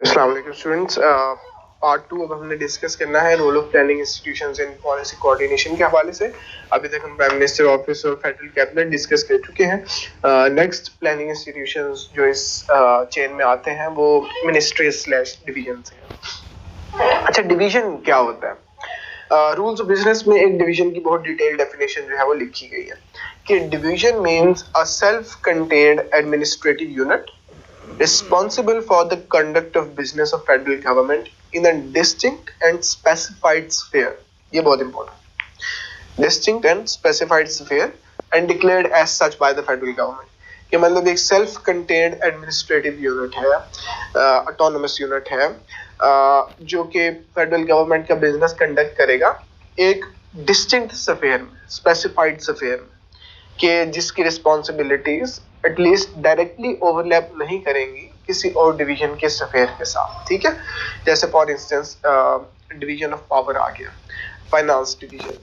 अस्सलाम वालेकुम students. Part two अब हमने डिस्कस करना है role of planning institutions in policy coordination के हवाले से। अभी तक हम प्राइम मिनिस्टर ऑफिस और फेडरल कैबिनेट डिस्कस कर चुके हैं। नेक्स्ट प्लानिंग इंस्टीट्यूशंस जो इस चेन में आते हैं वो मिनिस्ट्री स्लैश डिवीजन हैं। अच्छा, डिवीजन क्या होता है? रूल्स ऑफ बिजनेस में एक डिवीजन की बहुत डिटेल डेफिनेशन जो है वो लिखी गई है कि division means a self contained administrative unit responsible for the conduct of business of federal government in a distinct and specified sphere. ये बहुत important, distinct and specified sphere and declared as such by the federal government. कि मतलब एक self contained administrative unit है, autonomous unit है, जो कि federal government का बिजनेस कंडक्ट करेगा एक डिस्टिंक्ट स्फीयर में, स्पेसिफाइड स्फीयर में, कि जिसकी रिस्पॉन्सिबिलिटीज एटलीस्ट डायरेक्टली ओवरलैप नहीं करेंगी किसी और डिवीजन के स्फीयर के साथ। ठीक है, जैसे for instance division of power आ गया, फाइनेंस डिवीजन,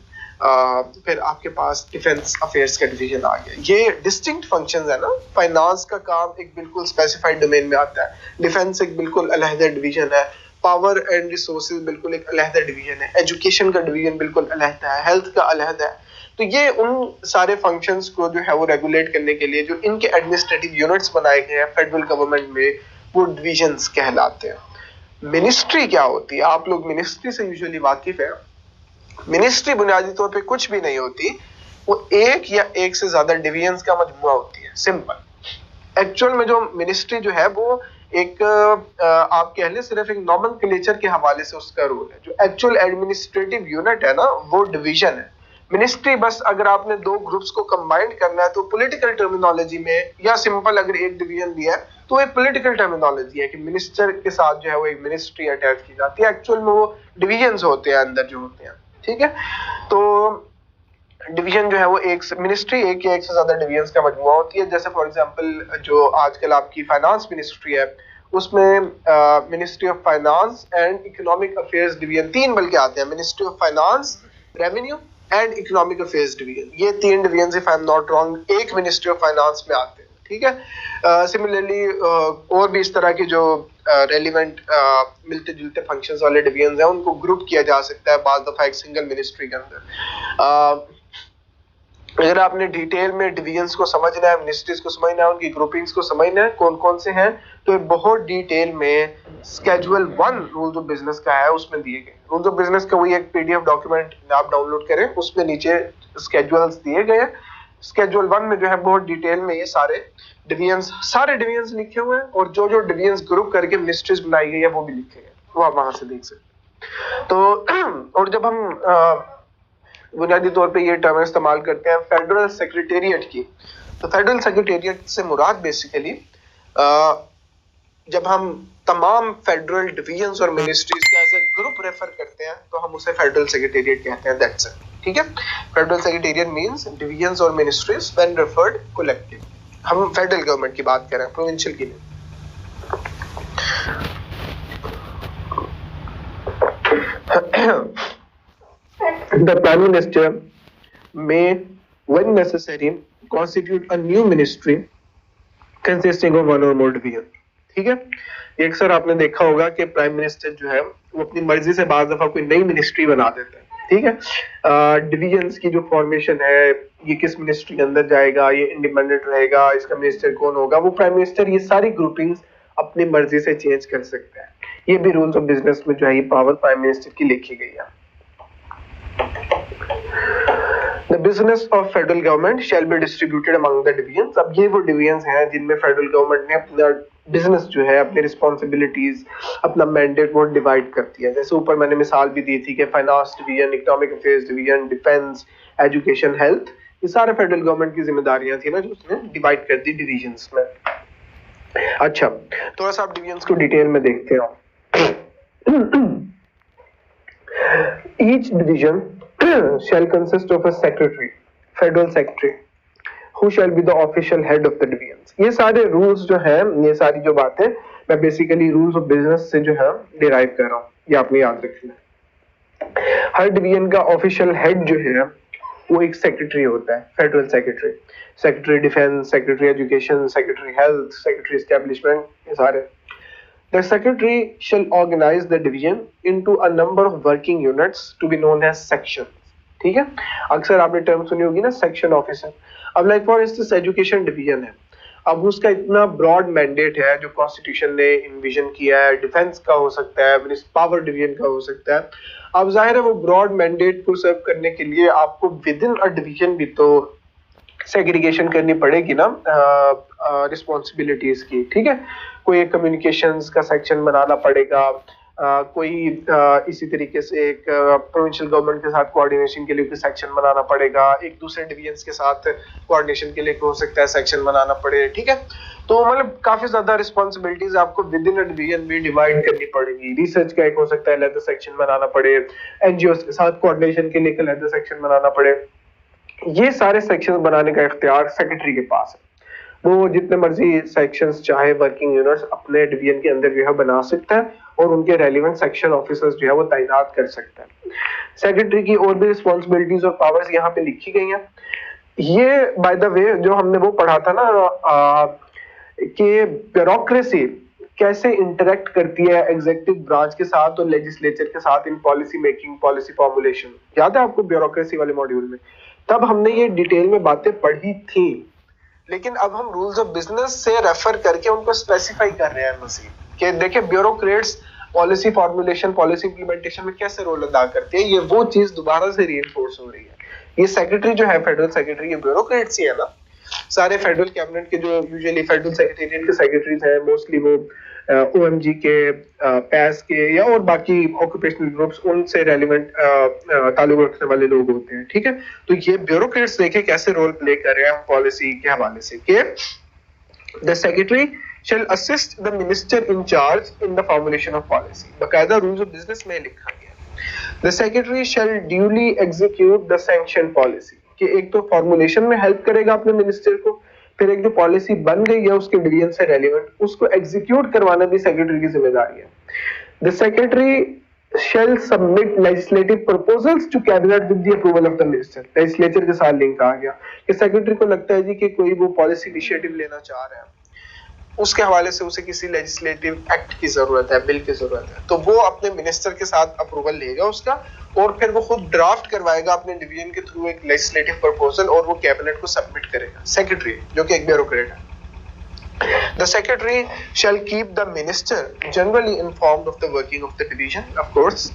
फिर आपके पास डिफेंस अफेयर्स का डिवीजन आ गया। ये डिस्टिंक्ट फंक्शंस है ना। फाइनेंस का काम एक बिल्कुल स्पेसिफाइड डोमेन में आता है, डिफेंस एक बिल्कुल अलहदा डिवीजन है, पावर एंड रिसोर्सेज बिल्कुल एक अलहदा डिवीजन है, एजुकेशन का डिवीजन बिल्कुल अलहदा है, हेल्थ का अलहदा है। तो ये उन सारे फंक्शंस को जो है वो रेगुलेट करने के लिए जो इनके एडमिनिस्ट्रेटिव यूनिट्स बनाए गए हैं फेडरल गवर्नमेंट में, वो डिवीजन्स कहलाते हैं। मिनिस्ट्री क्या होती है? आप लोग मिनिस्ट्री से यूजुअली वाकिफ है। मिनिस्ट्री बुनियादी तौर पे कुछ भी नहीं होती, वो एक या एक से ज्यादा डिवीजन्स का मजमुआ होती है, सिंपल। एक्चुअल में जो मिनिस्ट्री जो है वो एक आप कह ले सिर्फ एक नॉमेनक्लेचर के हवाले से उसका रोल है। जो एक्चुअल एडमिनिस्ट्रेटिव यूनिट है ना, वो डिवीजन है। मिनिस्ट्री बस अगर आपने दो ग्रुप्स को कंबाइंड करना है तो पॉलिटिकल टर्मिनोलॉजी में, या सिंपल अगर एक डिवीजन दिया है तो एक पॉलिटिकल टर्मिनोलॉजी है कि मिनिस्टर के साथ जो है वो एक मिनिस्ट्री अटैच की जाती है। एक्चुअल में वो डिवीजन्स होते हैं अंदर जो होते हैं। ठीक है, तो डिवीजन जो है वो एक मिनिस्ट्री एक या एक से ज्यादा डिवीजन्स का मजमुआ होती है। जैसे फॉर एग्जांपल जो आजकल आपकी फाइनेंस मिनिस्ट्री है, उसमें ministry of finance and economic affairs division, तीन बल्कि आते हैं, ministry of finance, revenue and economic affairs division. ये तीन division, if I am not wrong, एक मिनिस्ट्री ऑफ फाइनेंस में आते हैं। ठीक है, सिमिलरली और भी इस तरह के जो रेलिवेंट मिलते जुलते फंक्शंस वाले डिवीजन हैं उनको ग्रुप किया जा सकता है बाज दफा एक सिंगल मिनिस्ट्री के अंदर। अगर आपने डिटेल में डिवीजन्स को समझना है, मिनिस्ट्रीज को समझना है, उनकी ग्रुपिंग्स को समझना है कौन कौन से हैं, तो बहुत डिटेल में स्केड्यूल 1 रूल्स ऑफ बिजनेस का है, उसमें दिए गए। रूल्स ऑफ बिजनेस का वही एक पीडीएफ डॉक्यूमेंट आप डाउनलोड करें, उसमें नीचे स्केड्यूल्स दिए गए हैं। स्केड्यूल 1 में जो है बहुत डिटेल में ये सारे डिवीजन्स लिखे हुए हैं, और जो जो डिवीजन्स ग्रुप करके मिनिस्ट्रीज बनाई गई है वो भी लिखे गए, वो आप वहां से देख सकते। तो और जब हम बुनियादी तौर पे ये टर्म इस्तेमाल करते हैं फेडरल सेक्रेटेरिएट की, तो फेडरल सेक्रेटेरिएट से मुराद बेसिकली जब हम तमाम फेडरल डिवीजन्स और मिनिस्ट्रीज का एज ए ग्रुप रेफर करते हैं तो हम उसे फेडरल सेक्रेटेरिएट कहते हैं। That's it. ठीक है, फेडरल सेक्रेटेरिएट मींस डिवीजन्स और मिनिस्ट्रीज व्हेन रेफर्ड कलेक्टिव। हम फेडरल गवर्नमेंट की बात कर रहे हैं, प्रोविंशियल की नहीं। The Prime Minister may, when necessary, constitute a new ministry consisting of one or more division. ठीक है, ये अक्सर आपने देखा होगा कि प्राइम मिनिस्टर जो है वो अपनी मर्जी से बाज़ दफा कोई नई मिनिस्ट्री बना देता है। ठीक है, डिवीजन्स की जो फॉर्मेशन है, ये किस मिनिस्ट्री के अंदर जाएगा, ये इंडिपेंडेंट रहेगा, इसका मिनिस्टर कौन होगा, वो प्राइम मिनिस्टर ये सारी ग्रुपिंग्स अपनी मर्जी से चेंज कर सकता है। ये भी रूल्स ऑफ बिजनेस में जो है ये पावर प्राइम मिनिस्टर की लिखी गई है। The business of federal government shall be distributed among the divisions. अब ये वो डिवीजन्स हैं जिनमें फेडरल गवर्नमेंट ने अपना बिजनेस जो है, अपनी रिस्पॉन्सिबिलिटीज, अपना मैंडेट वो डिवाइड करती है। जैसे ऊपर मैंने मिसाल भी दी थी कि finance division, economic affairs division, defence, education, health, ये सारे फेडरल गवर्नमेंट की जिम्मेदारियां थी ना, जो उसने डिवाइड कर दी डिवीजन्स में। अच्छा, थोड़ा सा आप डिवीजन्स को डिटेल में देखते हो। Each division shall consist of a secretary, federal secretary, who shall be the official head of the divisions. ये सारे रूल्स जो हैं, ये सारी जो बातें मैं बेसिकली रूल्स ऑफ बिजनेस से जो है डिराइव कर रहा हूँ, ये आपने याद रखना। हर डिवीजन का ऑफिशियल हेड जो है वो एक सेक्रेटरी होता है, federal secretary, secretary defence, secretary education, secretary health, secretary establishment, ये सारे। The secretary shall organize the division into a number of working units to be known as section. ठीक है, अक्सर आपने टर्म सुनी होगी ना, सेक्शन ऑफिसर. अब like for instance education division है, अब उसका इतना ब्रॉड मैंडेट है जो कॉन्स्टिट्यूशन ने इन्विजन किया है, डिफेंस का हो सकता है, पावर डिवीजन का हो सकता है. अब जाहिर है वो ब्रॉड मैंडेट को सर्व करने के लिए आपको विद इन अ डिवीजन भी तो सेग्रीगेशन करनी पड़ेगी ना रिस्पॉन्सिबिलिटीज की. ठीक है, कोई एक कम्युनिकेशंस का सेक्शन बनाना पड़ेगा, कोई इसी तरीके से एक प्रोविंशियल गवर्नमेंट के साथ कोऑर्डिनेशन के लिए कोई सेक्शन बनाना पड़ेगा, एक दूसरे डिवीजन्स के साथ कोऑर्डिनेशन के लिए हो सकता है सेक्शन बनाना पड़े. ठीक है, तो मतलब काफी ज्यादा रिस्पॉन्सिबिलिटीज आपको विद इन अ डिवीजन भी डिवाइड करनी पड़ेगी. रिसर्च का एक हो सकता है अलग सेक्शन बनाना पड़े, एनजीओ के साथ कोऑर्डिनेशन के लिए अलग सेक्शन बनाना पड़े. ये सारे सेक्शन बनाने का इख्तियार सेक्रेटरी के पास है. वो जितने मर्जी सेक्शंस चाहे वर्किंग यूनिट्स अपने डिवीजन के अंदर जो है बना सकता है और उनके रेलिवेंट सेक्शन ऑफिसर्स जो है वो तैनात कर सकता है. सेक्रेटरी की और भी रिस्पॉन्सिबिलिटीज और पावर्स यहाँ पे लिखी गई हैं. ये बाय द वे जो हमने वो पढ़ा था ना कि ब्यूरोक्रेसी कैसे इंटरेक्ट करती है एग्जीक्यूटिव ब्रांच के साथ और लेजिस्लेचर के साथ in policy making, policy formulation. याद है आपको ब्यूरोक्रेसी वाले मॉड्यूल में? तब हमने ये डिटेल में बातें पढ़ी थी, लेकिन अब हम रूल्स ऑफ बिजनेस से रेफर करके उनको स्पेसिफाई कर रहे हैं मजीद कि देखिए bureaucrats policy formulation, policy implementation में कैसे रोल अदा करते हैं. ये वो चीज दोबारा से रीइंफोर्स हो रही है. ये सेक्रेटरी जो है फेडरल सेक्रेटरी, ये ब्यूरोक्रेट्स ही है ना. सारे फेडरल कैबिनेट के जो यूजुअली फेडरल सेक्रेटेरिएट के सेक्रेटरीज हैं मोस्टली वो ओएमजी के, पैस के या और बाकी ऑक्यूपेशनल ग्रुप्स उनसे रेलिवेंट ताल्लुक रखने वाले लोग होते हैं. ठीक है, तो ये ब्यूरोक्रेट्स देखे कैसे रोल प्ले कर रहे हैं पॉलिसी के हवाले से कि the secretary shall assist the minister in charge in the formulation of policy. बकायदा रूल्स ऑफ बिजनेस में लिखा गया. The secretary shall duly execute the sanctioned policy. कि एक तो फॉर्मुलेशन में हेल्प करेगा अपने मिनिस्टर को, फिर एक जो पॉलिसी बन गई है उसके डिवीजन से रेलिवेंट उसको एग्जीक्यूट करवाना भी सेक्रेटरी की जिम्मेदारी है. The secretary shall submit legislative proposals to cabinet with the approval of the minister. Legislature के साथ लिंक आ गया कि सेक्रेटरी को लगता है जी कि कोई वो पॉलिसी इनिशिएटिव लेना चाह रहा है, उसके हवाले से उसे किसी लेजिस्लेटिव एक्ट की जरूरत है, बिल की जरूरत है, तो वो अपने मिनिस्टर के साथ अप्रूवल लेगा उसका और फिर वो खुद ड्राफ्ट करवाएगा अपने डिवीजन के थ्रू एक लेजिस्लेटिव प्रपोजल और वो कैबिनेट को सबमिट करेगा. सेक्रेटरी जो कि एक ब्यूरोक्रेट है. The secretary shall keep the minister generally informed of the working of the division. Of course,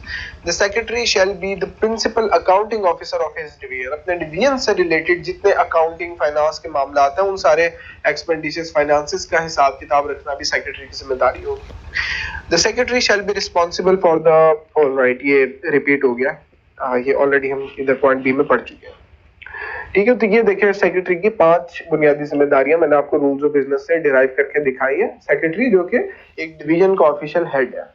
the secretary shall be the principal accounting officer of his division. अपने division से related जितने accounting, finance के मामला आते हैं उन सारे expenditures, finances का हिसाब किताब रखना भी secretary की जिम्मेदारी होगी. The secretary shall be responsible for the, all right, ये repeat हो गया, ये already हम इधर point B में पढ़ चुके हैं. ठीक है, तो ये देखिए सेक्रेटरी की 5 बुनियादी जिम्मेदारियां मैंने आपको रूल्स ऑफ बिजनेस से डिराइव करके दिखाई है. सेक्रेटरी जो कि एक डिवीजन का ऑफिशियल हेड है.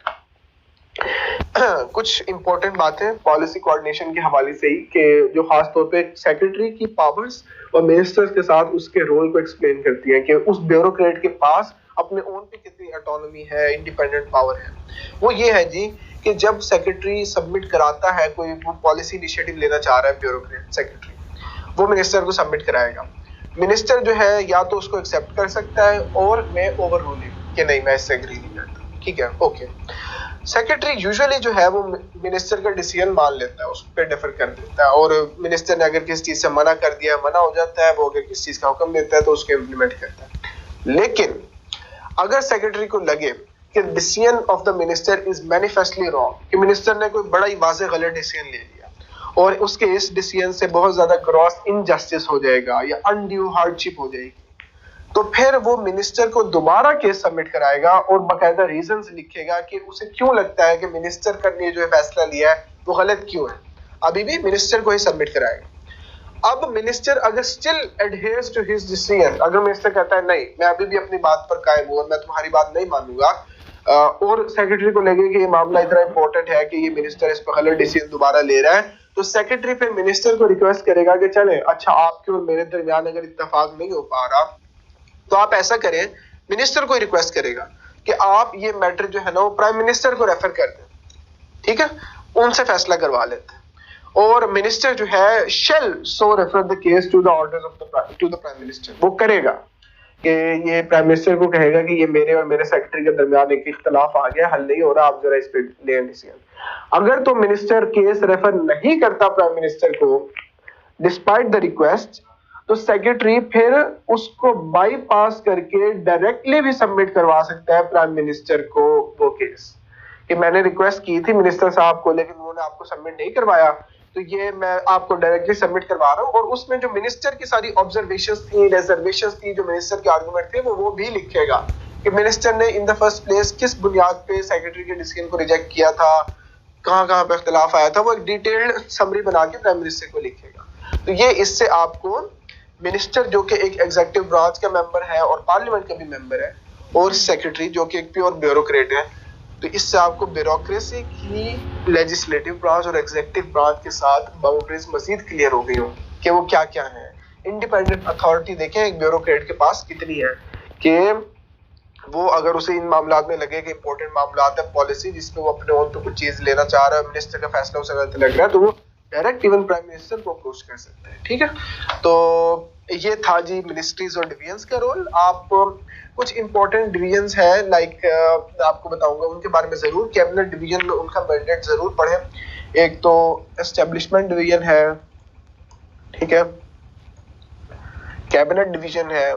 कुछ इंपॉर्टेंट बातें पॉलिसी कोऑर्डिनेशन के हवाले से ही कि जो खास तौर पे सेक्रेटरी की पावर्स और मिनिस्टर्स के साथ उसके रोल को एक्सप्लेन करती है कि उस ब्यूरोक्रेट के पास अपने ओन पे कितनी ऑटोनॉमी है, इंडिपेंडेंट पावर है. वो ये है जी कि जब सेक्रेटरी सबमिट कराता है कोई पॉलिसी इनिशिएटिव लेना चाह रहा है ब्यूरोक्रेट, सेक्रेटरी वो मिनिस्टर को सबमिट कराएगा. मिनिस्टर जो है या तो उसको एक्सेप्ट कर सकता है और मैं ओवर रूलिंग कि नहीं मैं इससे एग्री नहीं करता. ठीक है, ओके. सेक्रेटरी यूजुअली जो है वो मिनिस्टर का डिसीजन मान लेता है, उस पर डिफर कर देता है और मिनिस्टर ने अगर किसी चीज से मना कर दिया मना हो जाता है, वो अगर किसी चीज का हुक्म देता है तो उसको इम्प्लीमेंट करता है. लेकिन अगर सेक्रेटरी को लगे कि decision of the minister is manifestly wrong, कि मिनिस्टर ने कोई बड़ा ही वाज़ेह गलत डिसीजन ले लिया और उसके इस डिसीजन से बहुत ज्यादा ग्रॉस इनजस्टिस हो जाएगा या अनड्यू हार्डशिप हो जाएगी, तो फिर वो मिनिस्टर को दोबारा केस सबमिट कराएगा और बाकायदा रीजंस लिखेगा कि उसे क्यों लगता है कि मिनिस्टर ने जो फैसला लिया है वो गलत क्यों है. अभी भी मिनिस्टर को ही सबमिट कराएगा. अब मिनिस्टर अगर स्टिल एडहेयर्स टू हिज डिसीजन, अगर मिनिस्टर कहता है नहीं मैं अभी भी अपनी बात पर कायम हूं और मैं तुम्हारी बात नहीं मानूंगा, और सेक्रेटरी को लगे कि ये मामला इतना इंपॉर्टेंट है कि ये मिनिस्टर इस पर गलत डिसीजन दोबारा ले रहा है, तो सेक्रेटरी फिर मिनिस्टर को रिक्वेस्ट करेगा कि चले अच्छा आपके और मेरे दरमियान अगर इत्तेफाक नहीं हो पा रहा तो आप ऐसा करें, मिनिस्टर को रिक्वेस्ट करेगा कि आप ये मैटर जो है ना वो प्राइम मिनिस्टर को रेफर कर दें. ठीक है, उनसे फैसला करवा लेते हैं और मिनिस्टर जो है shall so refer the case to the orders of the prime minister, वो करेगा. कि ये प्राइम मिनिस्टर को कहेगा कि ये मेरे और मेरे सेक्रेटरी के दरमियान एक इख्तलाफ आ गया, हल नहीं हो रहा, आप जरा इस पे लें डिसीजन। अगर तो मिनिस्टर केस रेफर नहीं करता प्राइम मिनिस्टर को डिस्पाइट द रिक्वेस्ट, तो सेक्रेटरी फिर उसको बाईपास करके डायरेक्टली भी सबमिट करवा सकता है प्राइम मिनिस्टर को वो केस, कि मैंने रिक्वेस्ट की थी मिनिस्टर साहब को लेकिन उन्होंने आपको सबमिट नहीं करवाया, तो ये मैं आपको डायरेक्टली सबमिट करवा रहा हूँ। और उसमें जो मिनिस्टर की सारी ऑब्जर्वेशंस थी, रिजर्वेशंस थी, जो मिनिस्टर के आर्गुमेंट थे, वो भी लिखेगा कि मिनिस्टर ने इन द फर्स्ट प्लेस किस बुनियाद पे सेक्रेटरी के डिसीजन को रिजेक्ट किया था, कहाँ कहाँ पे इख्तिलाफ आया था, वो एक डिटेल्ड समरी बना के प्राइम मिनिस्टर को लिखेगा। तो ये इससे आपको मिनिस्टर जो कि एक एग्जीक्यूटिव ब्रांच का मेंबर है और पार्लियामेंट का भी मेंबर है, और सेक्रेटरी जो कि एक प्योर ब्यूरोक्रेट है, तो इससे आपको ब्यूरोक्रेसी की लेजिस्लेटिव ब्रांच और एग्जीक्यूटिव ब्रांच के साथ बाउंड्रीज मजीद क्लियर हो गई हो कि वो क्या क्या है। इंडिपेंडेंट अथॉरिटी देखें एक ब्यूरोक्रेट के पास कितनी है, कि वो अगर उसे इन मामलात में लगे कि इंपॉर्टेंट मामलात है, पॉलिसी जिसमें वो अपने ओन पे कुछ चीज लेना चाह रहा है, मिनिस्टर का फैसला उसे गलत लग रहा है, तो वो डायरेक्ट इवन प्राइम मिनिस्टर को अप्रोच कर सकते हैं। ठीक है, तो ये था जी मिनिस्ट्रीज और डिवीजन्स का रोल। आप कुछ इंपॉर्टेंट डिवीजन्स हैं लाइक आपको बताऊंगा उनके बारे में जरूर, कैबिनेट डिवीजन में उनका मैंडेट जरूर पढ़ें। एक तो एस्टेब्लिशमेंट डिवीजन है, ठीक है, कैबिनेट डिवीजन है,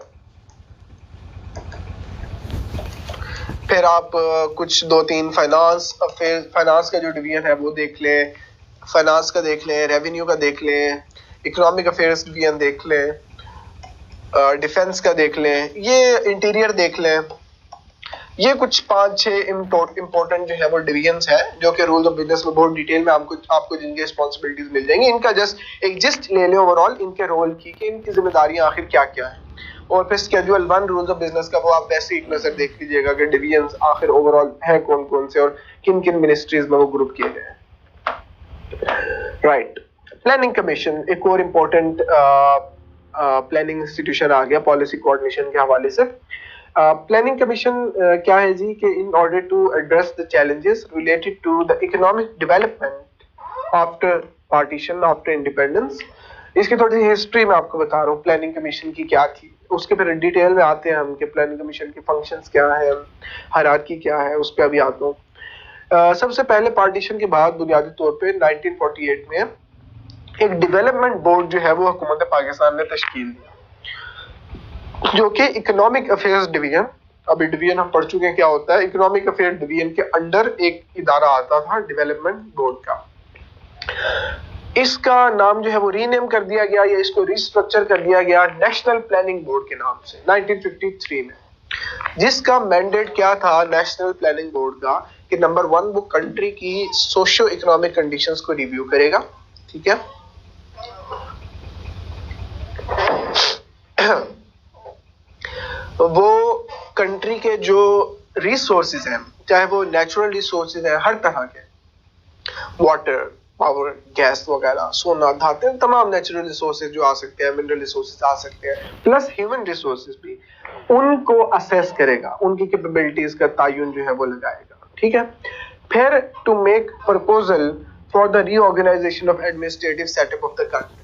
फिर आप कुछ 2-3 फाइनेंस का जो डिवीजन है वो देख लें, फाइनेंस का देख लें, रेवेन्यू का देख लें, इकोनॉमिक अफेयर्स डिवीजन देख लें, डिफेंस का देख लें, ये इंटीरियर देख लें। ये कुछ 5-6 इंपॉर्टेंट जो है वो डिवीजन्स है जो कि रूल्स ऑफ बिजनेस में बहुत डिटेल में आपको जिनकी रिस्पॉन्सिबिलिटीज मिल जाएंगी। इनका जस्ट एक जिस्ट ले लें ओवरऑल इनके रोल की, कि इनकी जिम्मेदारियां आखिर क्या क्या है। और फिर स्केड्यूल 1 रूल्स ऑफ बिजनेस का वो आप वैसे एक नजर देख लीजिएगा कि डिवीजन्स आखिर ओवरऑल है कौन कौन से और किन किन मिनिस्ट्रीज में वो ग्रुप किए गए हैं। राइट, प्लानिंग कमीशन एक और इम्पोर्टेंट प्लानिंग इंस्टीट्यूशन आ गया पॉलिसी कोऑर्डिनेशन के हवाले से। प्लानिंग कमीशन क्या है जी, कि in order to address the challenges related to the economic development after partition, after independence. इसकी थोड़ी सी हिस्ट्री मैं आपको बता रहा हूँ प्लानिंग कमीशन की क्या थी, उसके फिर डिटेल में आते हैं हम कि प्लानिंग कमीशन के फंक्शंस क्या है, हायरार्की क्या है, उस पर अभी आता हूँ। सबसे पहले पार्टीशन के बाद बुनियादी तौर पे 1948 में एक डेवलपमेंट बोर्ड जो है वो हुकूमत पाकिस्तान ने तश्कील दिया, जो कि इकोनॉमिक अफेयर्स डिवीजन, अभी डिवीजन हम पढ़ चुके हैं क्या होता है, इकोनॉमिक अफेयर डिवीजन के अंडर एक इदारा आता था डेवलपमेंट बोर्ड का। इसका नाम जो है वो रीनेम कर दिया गया या इसको रिस्ट्रक्चर कर दिया गया नेशनल प्लानिंग बोर्ड के नाम से 1953 में, जिसका मैंडेट क्या था नेशनल प्लानिंग बोर्ड का, कि नंबर 1 वो कंट्री की सोशो इकोनॉमिक कंडीशंस को रिव्यू करेगा, ठीक है, वो कंट्री के जो रिसोर्सेज हैं, चाहे वो नेचुरल रिसोर्सेज हैं हर तरह के, वाटर, पावर, गैस वगैरह, सोना, धातु, तमाम नेचुरल रिसोर्सेज जो आ सकते हैं, मिनरल रिसोर्सेज आ सकते हैं, प्लस ह्यूमन रिसोर्सेज भी, उनको असेस करेगा, उनकी कैपेबिलिटीज का तायुन जो है वो लगाएगा, ठीक है। फिर to make proposal for the reorganisation of administrative setup of the country,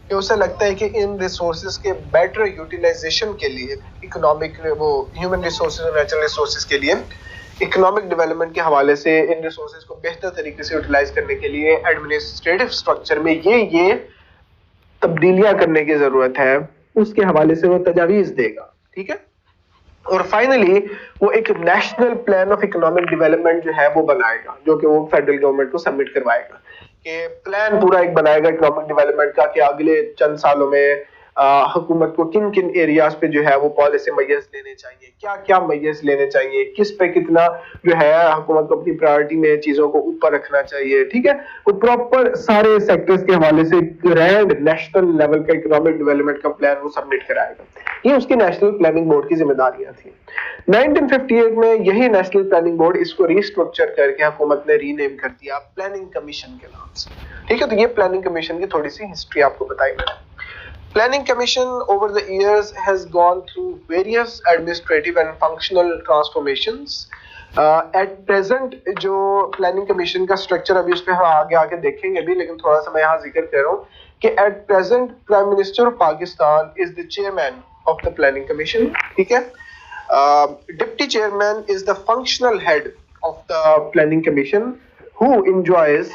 कि उसे लगता है कि इन रिसोर्सेज के बेटर यूटिलाइजेशन के लिए, इकोनॉमिक वो ह्यूमन रिसोर्सेज और नेचुरल रिसोर्सेज के लिए, इकोनॉमिक डेवलपमेंट के हवाले से इन रिसोर्सेज को बेहतर तरीके से यूटिलाइज करने के लिए एडमिनिस्ट्रेटिव स्ट्रक्चर में ये तब्दीलियां करने की जरूरत है, उसके हवाले से वो तजावीज देगा, ठीक है। और फाइनली वो एक national plan of economic development जो है वो बनाएगा, जो कि वो फेडरल गवर्नमेंट को सबमिट करवाएगा, कि प्लान पूरा एक बनाएगा इकोनॉमिक डेवलपमेंट का, कि अगले चंद सालों में हुकूमत को किन किन एरियाज पे जो है वो पॉलिसी मेजर्स लेने चाहिए, क्या क्या मेजर्स लेने चाहिए, किस पे कितना जो है हुकूमत को अपनी प्रायोरिटी में चीजों को ऊपर रखना चाहिए, ठीक है। वो प्रॉपर सारे सेक्टर्स के हवाले से ग्रैंड नेशनल लेवल का इकोनॉमिक डेवलपमेंट का प्लान वो सबमिट कराएगा। ये उसकी नेशनल प्लानिंग बोर्ड की जिम्मेदारियां थी। 1958 में यही नेशनल प्लानिंग बोर्ड इसको रिस्ट्रक्चर करके हुकूमत ने रीनेम कर दिया प्लानिंग कमीशन के नाम से, ठीक है। तो ये प्लानिंग कमीशन की थोड़ी सी हिस्ट्री आपको बताई मैंने। Planning Commission over the years has gone through various administrative and functional transformations. At present जो Planning Commission का structure अभी उस पर हम आगे देखेंगे भी, लेकिन थोड़ा सा मैं यहाँ जिक्र कर रहा हूँ कि at present Prime Minister of Pakistan is the chairman of the planning commission. ठीक है, deputy chairman is the functional head of the planning commission who enjoys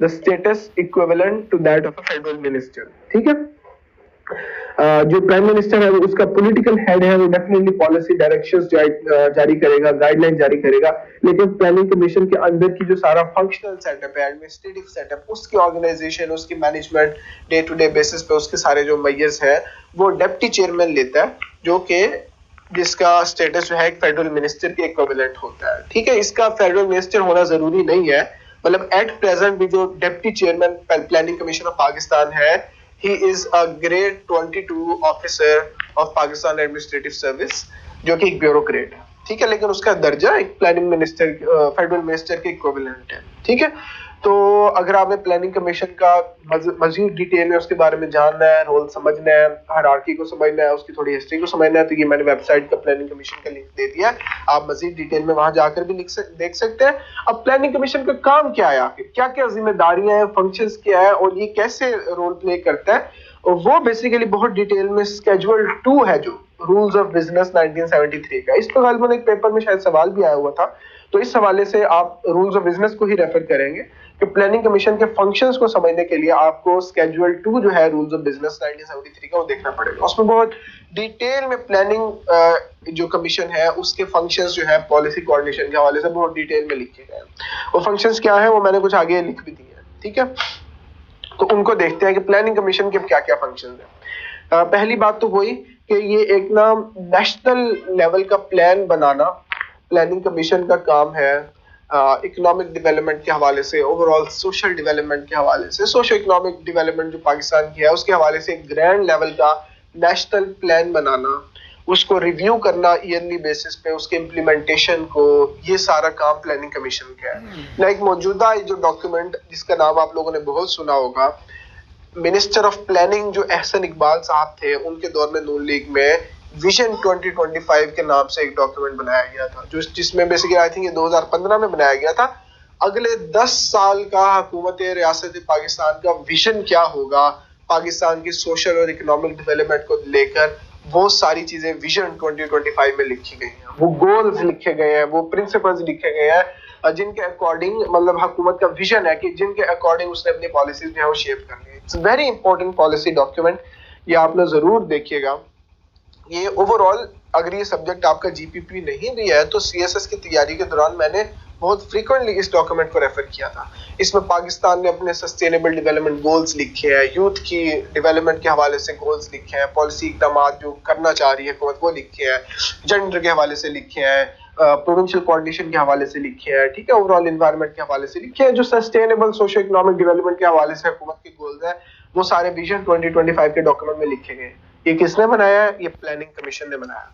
the status equivalent to that of a federal minister. ठीक है, जो prime minister है उसका political head है, वो definitely policy directions जारी करेगा, गाइडलाइन जारी करेगा, लेकिन प्लानिंग कमीशन के अंदर की जो सारा फंक्शनल सेटअप है, एडमिनिस्ट्रेटिव सेटअप, उसकी ऑर्गेनाइजेशन, उसकी management, day to day basis पे उसके सारे जो मेजर्स हैं वो डेप्टी चेयरमैन लेता है, जो कि जिसका स्टेटस जो है एक फेडरल मिनिस्टर के इक्विवेलेंट होता है। ठीक है, इसका फेडरल मिनिस्टर होना जरूरी नहीं है, मतलब एट प्रेजेंट भी जो deputy chairman planning commission of Pakistan है, he is a grade 22 officer of Pakistan Administrative Service, जो कि एक ब्यूरोक्रेट है। ठीक है, लेकिन उसका दर्जा एक प्लानिंग मिनिस्टर, फेडरल मिनिस्टर के इक्विवेलेंट है। ठीक है, तो अगर आपने प्लानिंग कमीशन का मजीद डिटेल में उसके बारे में जानना है, रोल समझना है, हायरार्की को समझना है, उसकी थोड़ी हिस्ट्री को समझना है, तो ये मैंने वेबसाइट का प्लानिंग कमीशन का लिंक दे दिया है, आप मजीद डिटेल में वहां जाकर भी देख सकते हैं। अब प्लानिंग कमीशन का काम क्या है, आखिर क्या क्या जिम्मेदारियां हैं, फंक्शंस क्या है और ये कैसे रोल प्ले करता है, और वो बेसिकली बहुत डिटेल में स्केड्यूल 2 है जो रूल्स ऑफ बिजनेस 1973 का। इस पर गालिबन एक पेपर में शायद सवाल भी आया हुआ था, तो इस हवाले से आप रूल्स ऑफ बिजनेस को ही रेफर करेंगे कि प्लानिंग कमीशन के फंक्शंस को समझने के लिए आपको स्केड्यूल 2 जो है रूल्स ऑफ बिजनेस 1973 का वो देखना पड़ेगा। उसमें बहुत डिटेल में प्लानिंग जो कमीशन है उसके फंक्शंस जो है पॉलिसी कोऑर्डिनेशन के हवाले से बहुत डिटेल में लिखे गए हैं। वो फंक्शंस क्या है वो मैंने कुछ आगे लिख भी दिए हैं। ठीक है, तो उनको देखते हैं कि प्लानिंग कमीशन के क्या क्या फंक्शंस हैं। पहली बात तो वही कि ये एक ना नेशनल लेवल का प्लान बनाना प्लानिंग कमीशन का काम है, इकोनॉमिक डेवलपमेंट के हवाले से, ओवरऑल सोशल डेवलपमेंट के हवाले से, सोशो इकोनॉमिक डेवलपमेंट जो पाकिस्तान की है उसके हवाले से एक ग्रैंड लेवल का नेशनल प्लान बनाना, उसको रिव्यू करना ईयरली बेसिस पे, उसके इम्प्लीमेंटेशन को, ये सारा काम प्लानिंग कमीशन का है। लाइक मौजूदा जो डॉक्यूमेंट जिसका नाम आप लोगों ने बहुत सुना होगा, मिनिस्टर ऑफ प्लानिंग जो एहसन इकबाल साहब थे, उनके दौर में नून लीग में विजन 2025 के नाम से एक डॉक्यूमेंट बनाया गया था, जो जिसमें बेसिकली आई थिंक ये 2015 में बनाया गया था। अगले 10 साल का हुकूमत रियासत पाकिस्तान का विजन क्या होगा पाकिस्तान की सोशल और इकोनॉमिक डेवलपमेंट को लेकर, वो सारी चीजें विजन 2025 में लिखी गई हैं, वो गोल्स लिखे गए हैं, वो प्रिंसिपल्स लिखे गए हैं जिनके अकॉर्डिंग, मतलब हुकूमत का विजन है कि जिनके अकॉर्डिंग उसने अपनी पॉलिसीज जो है वो शेप करनी है। It's very important policy document, ये आपने जरूर देखिएगा। ये ओवरऑल अगर ये सब्जेक्ट आपका जीपीपी नहीं भी है तो सीएसएस की तैयारी के दौरान मैंने बहुत फ्रीक्वेंटली इस डॉक्यूमेंट को रेफर किया था। इसमें पाकिस्तान ने अपने सस्टेनेबल डेवलपमेंट गोल्स लिखे हैं, यूथ की डेवलपमेंट के हवाले से गोल्स लिखे हैं, पॉलिसी इकदाम जो करना चाह रही है हुकूमत वो लिखे हैं, जेंडर के हवाले से लिखे हैं, प्रोविंशियल कोऑर्डिनेशन के हवाले से लिखे हैं, ठीक है, ओवरऑल एनवायरनमेंट के हवाले से लिखे हैं, जो सस्टेनेबल सोशो इकोनॉमिक डेवलपमेंट के हवाले से हुकूमत के गोल्स हैं वो सारे विजन 2025 के डॉक्यूमेंट में लिखे गए। ये किसने बनाया है? ये प्लानिंग कमीशन ने बनाया।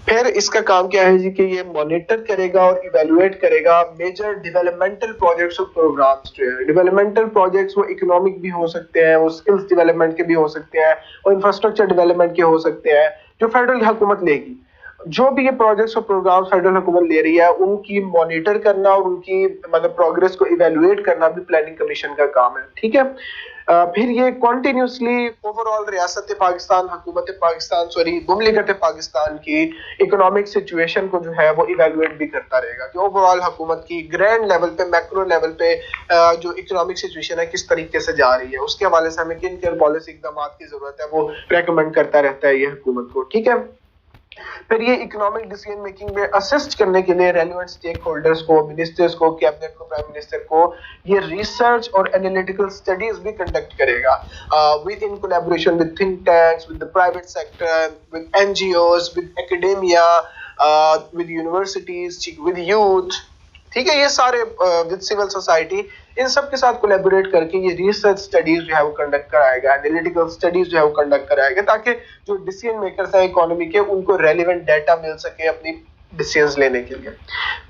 फिर इसका काम क्या है जी कि ये मॉनिटर करेगा और इवेलुएट करेगा मेजर डेवलपमेंटल प्रोजेक्ट्स और प्रोग्राम्स जो है। डेवलपमेंटल प्रोजेक्ट्स वो इकोनॉमिक भी हो सकते हैं, वो स्किल्स डेवलपमेंट के भी हो सकते हैं, और इंफ्रास्ट्रक्चर डेवलपमेंट के हो सकते हैं, जो फेडरल हुकूमत लेगी। जो भी ये प्रोजेक्ट्स और प्रोग्राम्स फेडरल हुकूमत ले रही है उनकी मॉनिटर करना और उनकी मतलब प्रोग्रेस को इवेलुएट करना भी प्लानिंग कमीशन का काम है। ठीक है, फिर ये कॉन्टिन्यूसली ओवरऑल रियासत पाकिस्तान, हुकूमत पाकिस्तान मुमलिकत पाकिस्तान की इकोनॉमिक सिचुएशन को जो है वो इवेलुएट भी करता रहेगा कि ओवरऑल हुकूमत की ग्रैंड लेवल पे, मैक्रो लेवल पे जो इकोनॉमिक सिचुएशन है किस तरीके से जा रही है, उसके हवाले से हमें किन किन पॉलिसी इकदाम की जरूरत है वो रेकमेंड करता रहता है ये हुकूमत को। ठीक है, फिर ये इकोनॉमिक डिसीजन मेकिंग में असिस्ट करने के लिए रेलेवेंट स्टेक होल्डर्स को, मिनिस्टर्स को, कैबिनेट को, प्राइम मिनिस्टर को ये रिसर्च और एनालिटिकल स्टडीज भी कंडक्ट करेगा with in collaboration with think tanks, with the private sector, with NGOs, with academia, with universities, with youth. ठीक है, ये सारे विद सिविल सोसाइटी, इन सब के साथ कोलैबोरेट करके ये रिसर्च स्टडीज जो है वो कंडक्ट कराएगा, एनालिटिकल स्टडीज जो है वो कंडक्ट कराएगा, ताकि जो डिसीजन मेकर्स हैं इकोनॉमी के उनको रेलेवेंट डाटा मिल सके अपनी डिसीजंस लेने के लिए।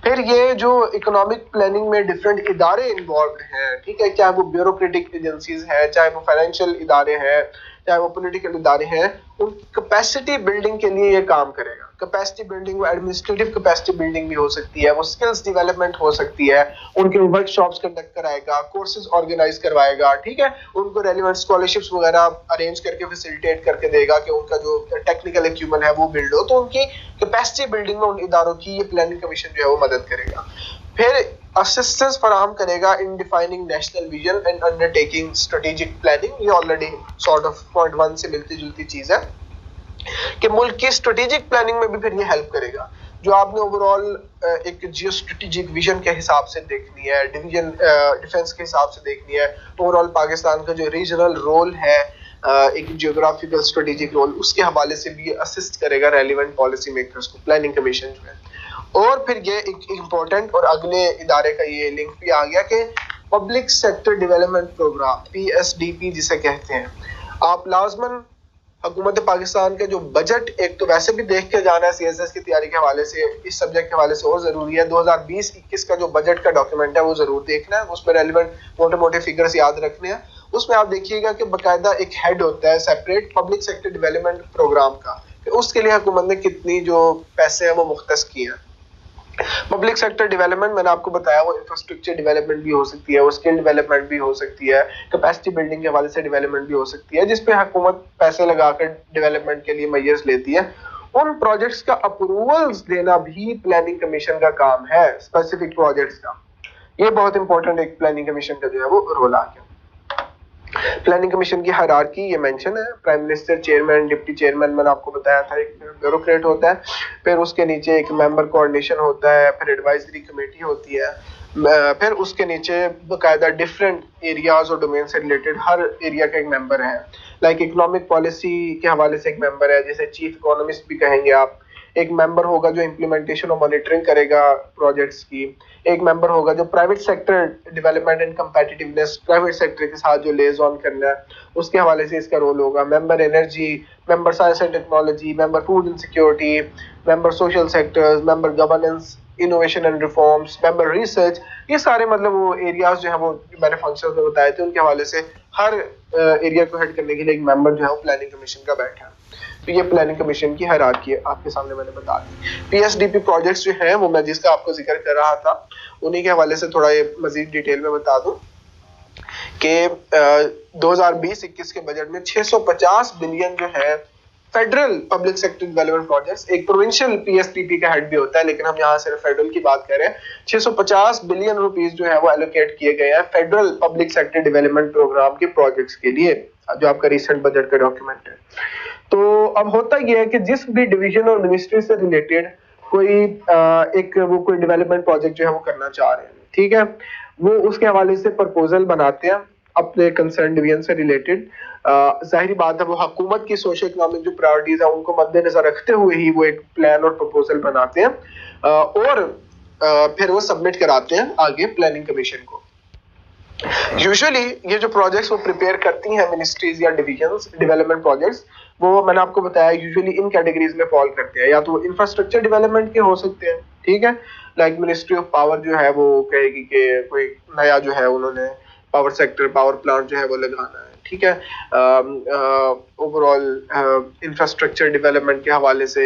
फिर ये जो इकोनॉमिक प्लानिंग में डिफरेंट इदारे इन्वॉल्व हैं, ठीक है, चाहे वो ब्यूरोक्रेटिक एजेंसीज हैं, चाहे वो फाइनेंशियल इदारे हैं, चाहे वो पॉलिटिकल इदारे हैं, उनकी कैपेसिटी बिल्डिंग के लिए ये काम करेगा। कैपेसिटी बिल्डिंग, वो एडमिनिस्ट्रेटिव कैपेसिटी बिल्डिंग भी हो सकती है, वो स्किल्स डेवलपमेंट हो सकती है, उनके वर्कशॉप्स कंडक्ट कराएगा, कोर्सेज ऑर्गेनाइज करवाएगा, ठीक है, उनको रेलिवेंट स्कॉलरशिप्स वगैरह अरेंज करके फैसिलिटेट करके देगा कि उनका जो टेक्निकल इक्विपमेंट है वो बिल्ड हो। तो उनकी कैपेसिटी बिल्डिंग में उन इदारों की ये प्लानिंग कमीशन जो है वो मदद करेगा। फिर असिस्टेंस फराहम करेगा इन defining national vision and undertaking strategic planning. ये ऑलरेडी सॉर्ट ऑफ पॉइंट 1 से मिलती जुलती चीज है कि मुल्क की स्ट्रेटेजिक प्लानिंग में भी फिर ये हेल्प करेगा। जो आपने ओवरऑल एक जियो स्ट्रेटेजिक विजन के हिसाब से देखनी है, डिवीजन डिफेंस के हिसाब से देखनी है, ओवरऑल पाकिस्तान का जो रीजनल रोल है, एक जियोग्राफिकल स्ट्रेटेजिक रोल, उसके हवाले से भी असिस्ट करेगा रेलिवेंट पॉलिसी मेकर्स को प्लानिंग कमीशन जो है। और फिर ये एक इम्पोर्टेंट और अगले इदारे का ये लिंक भी आ गया कि public sector development programme, PSDP जिसे कहते हैं, आप लाजमन हुकूमत पाकिस्तान के जो बजट, एक तो वैसे भी देख के जाना है CSS की तैयारी के हवाले से, इस सब्जेक्ट के हवाले से और जरूरी है, 2020-21 का जो बजट का डॉक्यूमेंट है वो जरूर देखना है, उसमें रेलिवेंट मोटे मोटे फिगर्स याद रखने हैं। उसमें आप देखिएगा कि बाकायदा एक हेड होता है separate public sector development programme का, कि उसके लिए हुकूमत ने कितनी जो पैसे हैं वो मुख्तस किए हैं। पब्लिक सेक्टर डेवलपमेंट मैंने आपको बताया वो इंफ्रास्ट्रक्चर डेवलपमेंट भी हो सकती है, वो स्किल डेवलपमेंट भी हो सकती है, कैपेसिटी बिल्डिंग के हवाले से डेवलपमेंट भी हो सकती है, जिसपे हुकूमत पैसे लगाकर डेवलपमेंट के लिए मेजर्स लेती है। उन प्रोजेक्ट्स का अप्रूवल्स देना भी प्लानिंग कमीशन का काम है, स्पेसिफिक प्रोजेक्ट्स का। ये बहुत इंपॉर्टेंट एक प्लानिंग कमीशन का जो है वो रोल आ गया। प्लानिंग कमीशन की हायरार्की ये मेंशन है, prime minister, chairman, deputy chairman, मैंने आपको बताया था, एक ब्यूरोक्रेट होता है, फिर उसके नीचे एक मेंबर कोऑर्डिनेशन होता है, फिर एडवाइजरी कमेटी होती है, फिर उसके नीचे बाकायदा डिफरेंट एरियाज और डोमेन से रिलेटेड हर एरिया का एक मेंबर है। लाइक इकोनॉमिक पॉलिसी के हवाले से एक मेंबर है, जैसे चीफ इकोनॉमिस्ट भी कहेंगे आप। एक मेंबर होगा जो इम्प्लीमेंटेशन और मॉनिटरिंग करेगा प्रोजेक्ट्स की। एक मेंबर होगा जो private sector development and competitiveness, private sector के साथ जो लेजॉन करना है, उसके हवाले से इसका रोल होगा। Member energy, member science and technology, member food and security, member social sectors, member governance, innovation and reforms, member research. ये सारे मतलब वो एरियाज जो है वो मैंने फंक्शंस में बताए थे, उनके हवाले से हर एरिया को हेड करने के लिए एक मेंबर जो है वो प्लानिंग कमीशन का बैठा है। तो ये प्लानिंग कमीशन की हायरार्की आपके सामने मैंने बता दी। PSDP प्रोजेक्ट्स जो हैं वो मैं जिसका आपको जिक्र कर रहा था, उन्हीं के हवाले से थोड़ा ये मजीद डिटेल में बता दूं कि 2020-21 के बजट में 650 बिलियन जो है federal public sector development projects, एक प्रोविंशियल PSDP का हेड भी होता है, लेकिन हम यहाँ सिर्फ फेडरल की बात कर रहे हैं। 650 बिलियन रुपीस जो है वो एलोकेट किए गए हैं federal public sector development programme के प्रोजेक्ट्स के लिए, जो आपका रिसेंट बजट का डॉक्यूमेंट है। तो अब होता यह है कि जिस भी डिवीजन और मिनिस्ट्री से रिलेटेड कोई कोई डेवलपमेंट प्रोजेक्ट जो है वो करना चाह रहे हैं, ठीक है, वो उसके हवाले से प्रपोजल बनाते हैं अपने कंसर्न डिवीजन से रिलेटेड। जाहिर बात है वो हुकूमत की सोशल इकोनॉमिक जो प्रायोरिटीज है उनको मद्देनजर रखते हुए ही वो एक प्लान और प्रपोजल बनाते हैं, और फिर वो सबमिट कराते हैं आगे प्लानिंग कमीशन को। यूजुअली ये जो प्रोजेक्ट्स वो प्रिपेयर करती हैं मिनिस्ट्रीज या डिवीजन्स, डेवलपमेंट प्रोजेक्ट्स, वो मैंने आपको बताया यूजुअली इन कैटेगरीज में फॉल करते हैं। या तो इंफ्रास्ट्रक्चर डेवलपमेंट के हो सकते हैं, ठीक है, लाइक मिनिस्ट्री ऑफ पावर जो है वो कहेगी कि कोई नया जो है उन्होंने पावर सेक्टर, पावर प्लांट जो है वो लगाना है, ठीक है। ओवरऑल इंफ्रास्ट्रक्चर डेवलपमेंट के हवाले से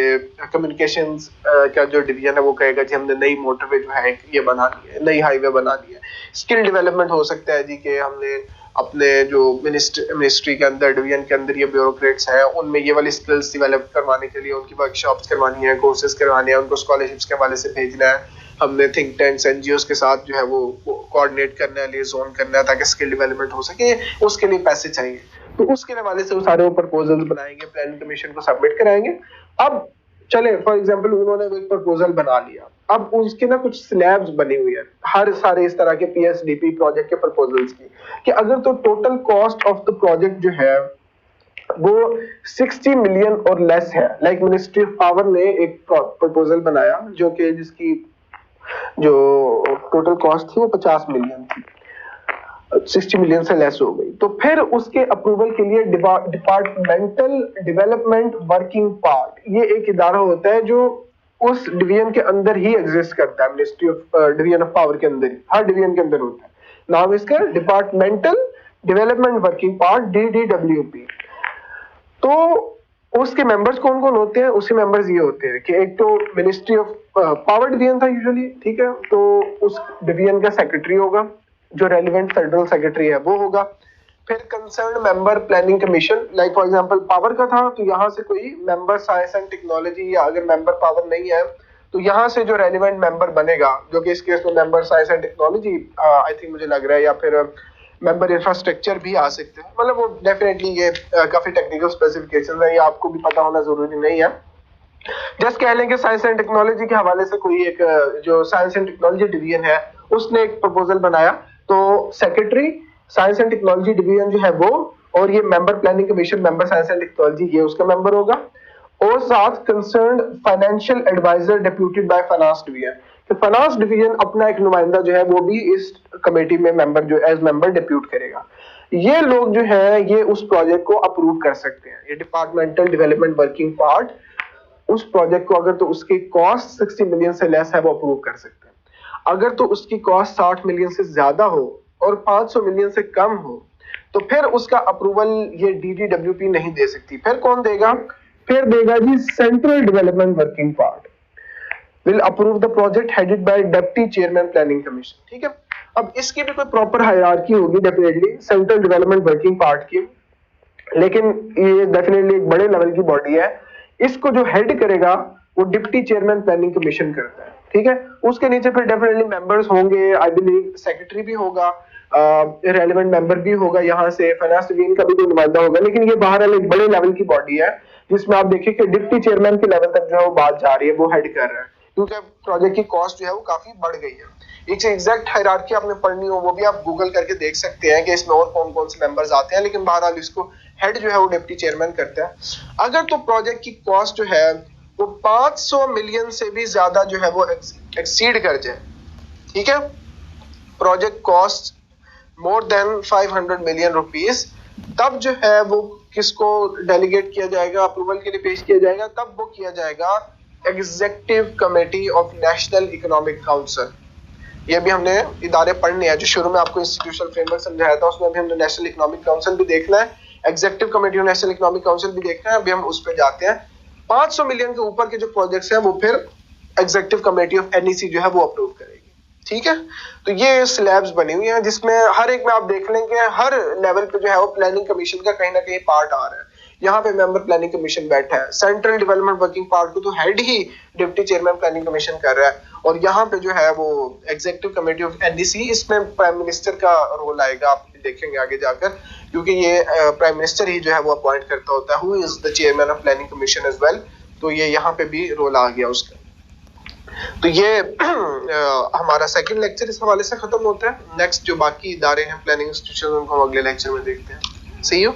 कम्युनिकेशंस का जो डिवीजन है वो कहेगा जी हमने नई मोटरवे जो है ये बनानी है, नई हाईवे बनानी है। स्किल डेवलपमेंट हो सकता है जी कि हमने अपने जो मिनिस्ट्री के अंदर, डिवीजन के अंदर ये ब्यूरोक्रेट्स हैं, उनमें ये वाली स्किल्स डेवलप करवाने के लिए उनकी वर्कशॉप्स करवानी है, कोर्सेज करवाने हैं, उनको स्कॉलरशिप्स के हवाले से भेजना है, हमने थिंक टैंक्स, NGOs के साथ जो है वो कोऑर्डिनेट करना है, लिएजोन करना है ताकि स्किल डेवलपमेंट हो सके, उसके लिए पैसे चाहिए। तो उसके हवाले से वो सारे प्रपोजल्स बनाएंगे, प्लानिंग कमीशन को सबमिट कराएंगे। अब चले फॉर एग्जांपल उन्होंने एक प्रपोजल बना लिया, अब उसके ना कुछ स्लैब्स बनी हुई है हर सारे इस तरह के PSDP प्रोजेक्ट के प्रपोजल्स की, कि अगर तो total cost of the project जो है वो 60 मिलियन और लेस है, लाइक मिनिस्ट्री ऑफ पावर ने एक प्रपोजल बनाया जो कि जिसकी जो टोटल कॉस्ट थी वो 50 मिलियन थी, 60 मिलियन से लेस हो गई। तो फिर उसके अप्रूवल के लिए डिपार्टमेंटल डेवलपमेंट वर्किंग पार्ट, ये एक इदारा होता है जो उस डिवीजन के अंदर ही एग्जिस्ट करता है, ministry of division of power के अंदर ही, हर डिवीजन के अंदर होता है। नाम इसका departmental development working part, DDWP। तो उसके मेंबर्स कौन कौन होते हैं, उसके मेंबर्स ये होते हैं कि एक तो मिनिस्ट्री ऑफ पावर डिवीजन था यूजुअली, ठीक है, तो उस डिवीजन का सेक्रेटरी होगा, जो रेलिवेंट फेडरल सेक्रेटरी है वो होगा। फिर concern member planning commission, like for example power का था तो यहाँ से कोई मेंबर साइंस एंड टेक्नोलॉजी, या अगर मेंबर पावर नहीं है तो यहाँ से जो रेलिवेंट मेंबर बनेगा, जो कि इस केस में member science and technology I think मुझे लग रहा है, या फिर मेंबर इंफ्रास्ट्रक्चर भी आ सकते हैं, मतलब वो डेफिनेटली ये काफी टेक्निकल स्पेसिफिकेशन है, ये आपको भी पता होना जरूरी नहीं है। जस्ट कह लें कि साइंस एंड टेक्नोलॉजी के हवाले से कोई एक जो साइंस एंड टेक्नोलॉजी डिवीजन है उसने एक प्रपोजल बनाया, तो secretary science and technology division जो है वो, और ये member planning commission member science and technology, ये उसका मेंबर होगा। और साथ concern financial adviser deputed by finance division, तो फाइनेंस डिवीजन अपना एक नुमाइंदा जो है वो भी इस कमेटी में मेंबर जो एज मेंबर डेप्यूट करेगा। ये लोग जो है ये उस प्रोजेक्ट को अप्रूव कर सकते हैं, ये डिपार्टमेंटल डेवलपमेंट वर्किंग पार्ट उस प्रोजेक्ट को अगर तो उसकी कॉस्ट 60 मिलियन से लेस है वो अप्रूव कर सकते हैं, अगर तो उसकी कॉस्ट 60 मिलियन से ज्यादा हो और 500 मिलियन से कम हो तो फिर उसका अप्रूवल ये DDWP नहीं दे सकती। फिर कौन देगा, फिर देगा जी central development working part will approve the project headed by deputy chairman planning commission, ठीक है। अब इसकी भी कोई प्रॉपर हायरार्की होगी definitely central development working part की, लेकिन ये डेफिनेटली एक बड़े लेवल की बॉडी है। इसको जो हेड करेगा वो डिप्टी चेयरमैन प्लानिंग कमीशन करता है, ठीक है। उसके नीचे फिर डेफिनेटली मेंबर्स होंगे, आई बिलीव सेक्रेटरी भी होगा, रेलेवेंट मेंबर भी होगा, यहाँ से फाइनेंस डिवीजन का भी कोई नुमाइंदा होगा, लेकिन ये बहरहाल एक बड़े लेवल की बॉडी है जिसमें आप देखिए कि डिप्टी चेयरमैन के लेवल तक जो है वो बात जा रही है, वो हेड कर रहा है, क्योंकि प्रोजेक्ट की कॉस्ट जो है वो काफी बढ़ गई है। एक एग्जैक्ट हायरार्की आपने पढ़नी हो वो भी आप गूगल करके देख सकते हैं कि इसमें और कौन कौन से मेंबर्स आते हैं, लेकिन बहरहाल इसको हेड जो है वो डिप्टी चेयरमैन करता है। अगर तो प्रोजेक्ट की कॉस्ट जो है वो 500 मिलियन से भी ज्यादा जो है वो एक्सीड कर जाए, ठीक है, project cost more than 500 million rupees, तब जो है वो किसको डेलीगेट किया जाएगा, अप्रूवल के लिए पेश किया जाएगा, तब वो किया जाएगा executive committee of national economic council. ये भी हमने इदारे पढ़ने हैं, जो शुरू में आपको इंस्टीट्यूशनल फ्रेमवर्क समझाया था उसमें भी हमने नेशनल इकोनॉमिक काउंसिल भी देखना है, executive committee of national economic council भी देखना है, अभी हम उस पर जाते हैं। 500 मिलियन के ऊपर के जो प्रोजेक्ट्स हैं वो फिर एग्जीक्यूटिव कमेटी ऑफ NEC जो है वो अप्रूव करेगी, ठीक है। तो ये स्लैब्स बनी हुई हैं जिसमें हर एक में आप देख लेंगे हर लेवल पे जो है वो प्लानिंग कमीशन का कहीं ना कहीं पार्ट आ रहा है। यहाँ पे मेंबर प्लानिंग कमीशन बैठा है, सेंट्रल डेवलपमेंट वर्किंग पार्ट को तो हेड ही डिप्टी चेयरमैन प्लानिंग कमीशन कर रहा है, और यहाँ पे जो है वो एग्जीक्यूटिव कमेटी ऑफ NEC, इसमें प्राइम मिनिस्टर का रोल आएगा, आप देखेंगे आगे जाकर, क्योंकि ये प्राइम मिनिस्टर ही जो है वो अपॉइंट करता होता है, who is the chairman of planning commission as well, तो ये यहाँ पे भी रोल आ गया उसका। तो ये हमारा सेकंड लेक्चर इस हवाले से खत्म होता है। नेक्स्ट जो बाकी इदारे हैं प्लानिंग इंस्टीट्यूशन उनको हम अगले लेक्चर में देखते हैं। सी यू।